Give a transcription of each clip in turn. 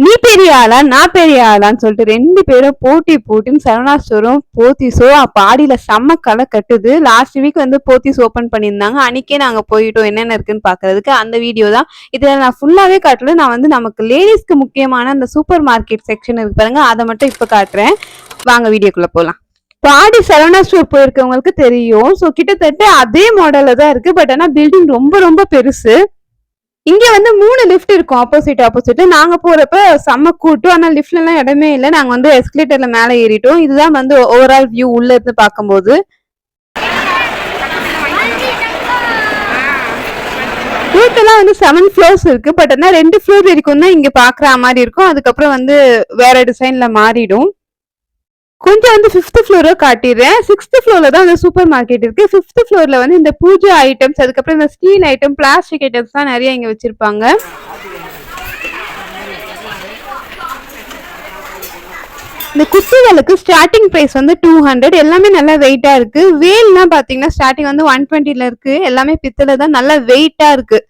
நீ பெரிய ஆளா நான் பெரிய ஆளான்னு சொல்லிட்டு 2 பேரும் போட்டின்னு சரவணா ஸ்டோரும் போத்தீஸோ அப்ப ஆடியில செம்ம களை கட்டுது. லாஸ்ட் வீக் வந்து போத்தீஸ் ஓபன் பண்ணியிருந்தாங்க. அன்னைக்கே நாங்க போயிட்டோம் என்னென்ன இருக்குன்னு பாக்குறதுக்கு. அந்த வீடியோ தான் இதுல நான் ஃபுல்லாவே காட்டல. நான் வந்து நமக்கு லேடிஸ்க்கு முக்கியமான அந்த சூப்பர் மார்க்கெட் செக்ஷன் இருக்கு பாருங்க, அதை மட்டும் இப்ப காட்டுறேன். வாங்க வீடியோக்குள்ள போலாம். பாடி சரவணா ஸ்டோர் போயிருக்கவங்களுக்கு தெரியும். ஸோ கிட்டத்தட்ட அதே மாடல்ல தான் இருக்கு. பட் ஆனா பில்டிங் ரொம்ப ரொம்ப பெருசு. இங்க வந்து 3 லிஃப்ட் இருக்கும் ஆப்போசிட். நாங்க போறப்ப செம்ம கூட்டம். ஆனா லிஃப்ட்ல எல்லாம் இடமே இல்லை. நாங்க வந்து எஸ்கலேட்டர்ல மேல ஏறிட்டோம். இதுதான் வந்து ஓவரால் வியூ உள்ள இருந்து பார்க்கும்போது. டோட்டலா வந்து 7 ஃப்ளோர்ஸ் இருக்கு. பட் ஆனா 2 ஃப்ளோர் வரைக்கும் தான் இங்க பாக்குற மாதிரி இருக்கும். அதுக்கப்புறம் வந்து வேற டிசைன்ல மாறிடும். கொஞ்சம் வந்து 5th ஃப்ளோரை காட்டிடுறேன். 6th ஃப்ளோர்ல தான் அந்த சூப்பர் மார்க்கெட் இருக்கு. 5th ஃப்ளோர்ல வந்து இந்த பூஜை ஐட்டம்ஸ், அதுக்கப்புறம் இந்த ஸ்டீல் ஐட்டம், பிளாஸ்டிக் ஐட்டம்ஸ் தான் நிறைய இங்க வச்சிருப்பாங்க. இந்த குத்துகளுக்கு ஸ்டார்டிங் பிரைஸ் வந்து 200. எல்லாமே நல்லா வெயிட்டா இருக்கு. வேல்லாம் பாத்தீங்கன்னா ஸ்டார்டிங் வந்து 120ல இருக்கு. எல்லாமே பித்தளை தான், நல்லா வெயிட்டா இருக்கு.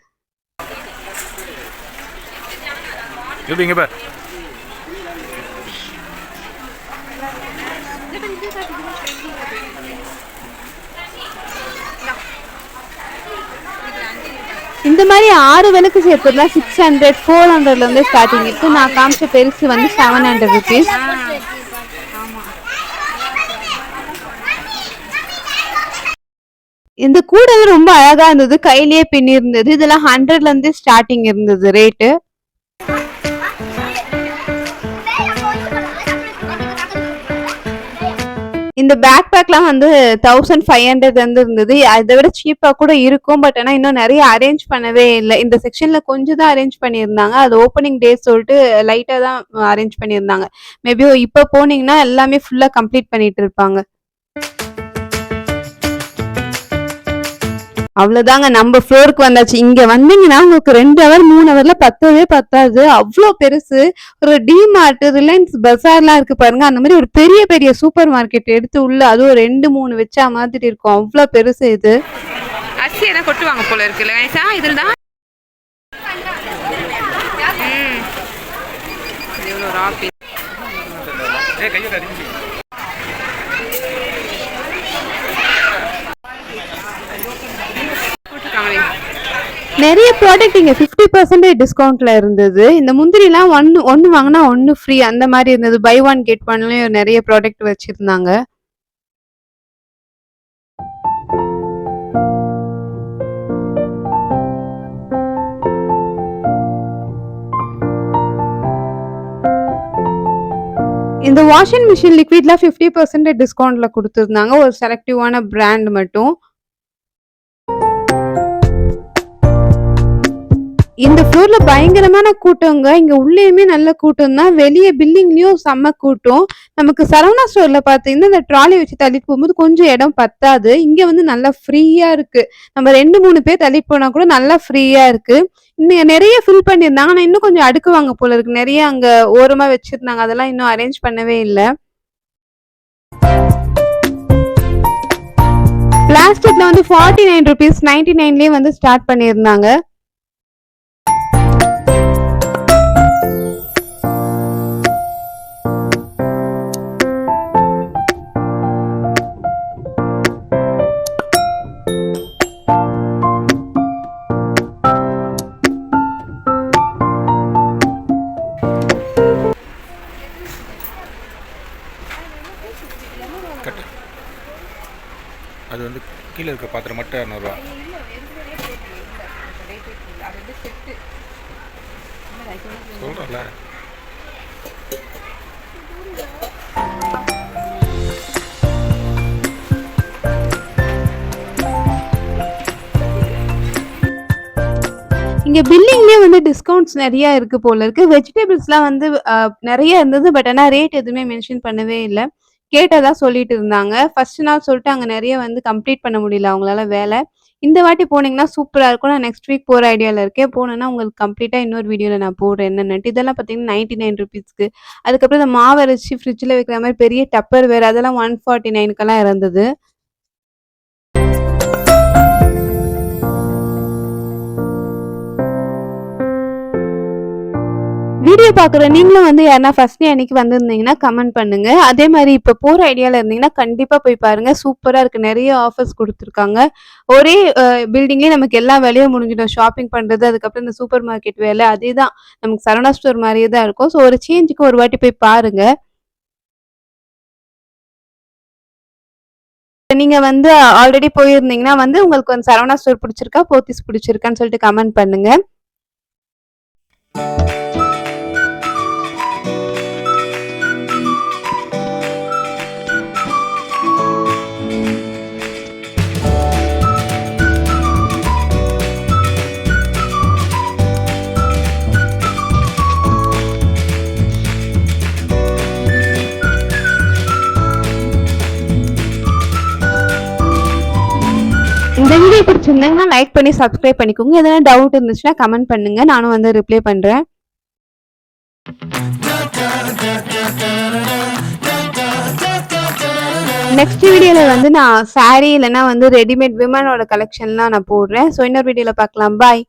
இந்த மாதிரி 6 விளக்கு சேர்த்துலாம் 600, 400ல இருந்து ஸ்டார்டிங் இருக்கு. நான் காமிச்ச பெருசு வந்து 700 rupees. இந்த கூடல் ரொம்ப அழகா இருந்தது, கையிலேயே பின்னி இருந்தது. இதெல்லாம் 100ல இருந்து ஸ்டார்டிங் இருந்தது ரேட்டு. இந்த பேக் பேக்லாம் வந்து 1500 வந்து இருந்தது. அதை விட சீப்பா கூட இருக்கும். பட் ஆனா இன்னும் நிறைய அரேஞ்ச் பண்ணவே இல்லை. இந்த செக்ஷன்ல கொஞ்சம் தான் அரேஞ்ச் பண்ணியிருந்தாங்க. அது ஓப்பனிங் டே சொல்லிட்டு லைட்டா தான் அரேஞ்ச் பண்ணியிருந்தாங்க. மேபி இப்ப போனீங்கன்னா எல்லாமே ஃபுல்லா கம்ப்ளீட் பண்ணிட்டு இருப்பாங்க. அவ்வளவுதாங்க, நம்ம ஃப்ளோருக்கு வந்தாச்சு. இங்க வந்தீங்கன்னா உங்களுக்கு 2 ஹவர் 3 ஹவர்ல பத்தவே பத்தாது. அவ்வளோ பெருசு. ஒரு டிமார்ட், ரிலையன்ஸ் பஜார்லாம் இருக்கு பாருங்க, அந்த மாதிரி ஒரு பெரிய பெரிய சூப்பர் மார்க்கெட் எடுத்து உள்ள அதுவும் 2 3 வச்சா மாதிரி இருக்கும். அவ்வளோ பெருசு இது. அரிசி எல்லாம் கொட்டுவாங்க போல இருக்குல்ல இதுல தான். நிறைய ப்ராடக்ட் இங்க 50% டிஸ்கவுண்ட்ல இருந்தது. இந்த முந்திரிலாம் ஒன்னு வாங்கினா 1 ஃப்ரீ அந்த மாதிரி இருந்தது. பை 1 கெட் 1லயும் நிறைய ப்ராடக்ட் வச்சிருந்தாங்க. இந்த வாஷிங் மிஷின் லிக்விட்லாம் 50% டிஸ்கவுண்ட்ல கொடுத்துருந்தாங்க. ஒரு செலக்டிவான பிராண்ட் மட்டும். இந்த ஃப்ளோர்ல பயங்கரமான கூட்டங்க. இங்க உள்ளேயுமே நல்ல கூட்டம் தான். வெளியே பில்டிங்லயும் செம்ம கூட்டம். நமக்கு சரவணா ஸ்டோர்ல பாத்தீங்கன்னா இந்த ட்ராலி வச்சு தள்ளிட்டு போகும்போது கொஞ்சம் இடம் பத்தாது. இங்க வந்து நல்லா ஃப்ரீயா இருக்கு. நம்ம 2 3 பேர் தள்ளிட்டு போனா கூட நல்லா ஃப்ரீயா இருக்கு. இங்க நிறைய ஃபில் பண்ணியிருந்தாங்க. ஆனா இன்னும் கொஞ்சம் அடுக்குவாங்க போல இருக்கு. நிறைய அங்க ஓரமா வச்சிருந்தாங்க. அதெல்லாம் இன்னும் அரேஞ்ச் பண்ணவே இல்லை. பிளாஸ்டிக்ல வந்து 49 rupees 99லயே வந்து ஸ்டார்ட் பண்ணியிருந்தாங்க. அது வந்து கீழே இருக்க பாத்திரம் மட்டும் 200 ரூபா. சொல்கிறல இங்க பில்லிங்லயே வந்து டிஸ்கவுண்ட்ஸ் நிறைய இருக்கு போல இருக்கு. வெஜிடபிள்ஸ்லாம் வந்து நிறைய இருந்தது. பட் ஆனா ரேட் எதுவுமே மென்ஷன் பண்ணவே இல்லை. கேட்டதா சொல்லிட்டு இருந்தாங்க. ஃபர்ஸ்ட் நாள் சொல்லிட்டு அங்க நிறைய வந்து கம்ப்ளீட் பண்ண முடியல அவங்களால வேலை. இந்த வாட்டி போனீங்கன்னா சூப்பரா இருக்கும். நான் நெக்ஸ்ட் வீக் போற ஐடியால இருக்கேன். போனேன்னா உங்களுக்கு கம்ப்ளீட்டா இன்னொரு வீடியோல நான் போடுறேன் என்னன்னுட்டு. இதெல்லாம் பாத்தீங்கன்னா 99 rupeesக்கு. அதுக்கப்புறம் இந்த மாவு அரைச்சி ஃப்ரிட்ஜ்ல வைக்கிற மாதிரி பெரிய டப்பர் வேற அதெல்லாம் 149க்கெல்லாம் இருந்தது. வீடியோ பார்க்குற நீங்களும் வந்து யாருன்னா ஃபர்ஸ்ட் டே அன்னைக்கு வந்திருந்தீங்கன்னா கமெண்ட் பண்ணுங்க. அதே மாதிரி இப்போ போகிற ஐடியாவில் இருந்தீங்கன்னா கண்டிப்பாக போய் பாருங்க. சூப்பராக இருக்குது. நிறைய ஆஃபர்ஸ் கொடுத்துருக்காங்க. ஒரே பில்டிங்லேயே நமக்கு எல்லா வேலையும் முடிஞ்சிடும். ஷாப்பிங் பண்ணுறது, அதுக்கப்புறம் இந்த சூப்பர் மார்க்கெட் வேலை, அதே தான் நமக்கு சரவணா ஸ்டோர் மாதிரியே தான் இருக்கும். ஸோ ஒரு சேஞ்சுக்கு ஒரு வாட்டி போய் பாருங்க. நீங்க வந்து ஆல்ரெடி போயிருந்தீங்கன்னா வந்து உங்களுக்கு வந்து சரவணா ஸ்டோர் பிடிச்சிருக்கா, போத்தீஸ் பிடிச்சிருக்கான்னு சொல்லிட்டு கமெண்ட் பண்ணுங்க. இந்த வீடியோ பிடிச்சிருந்தாங்கன்னா லைக் பண்ணி சப்ஸ்கிரைப் பண்ணிக்கோங்க. எதனா டவுட் இருந்துச்சுன்னா கமெண்ட் பண்ணுங்க. நானும் வந்து ரிப்ளை பண்றேன். நெக்ஸ்ட் வீடியோல வந்து நான் சாரி இல்லைன்னா வந்து ரெடிமேட் விமனோட கலெக்ஷன்லாம் நான் போடுறேன். ஸோ இன்னொரு வீடியோல பார்க்கலாம். பாய்.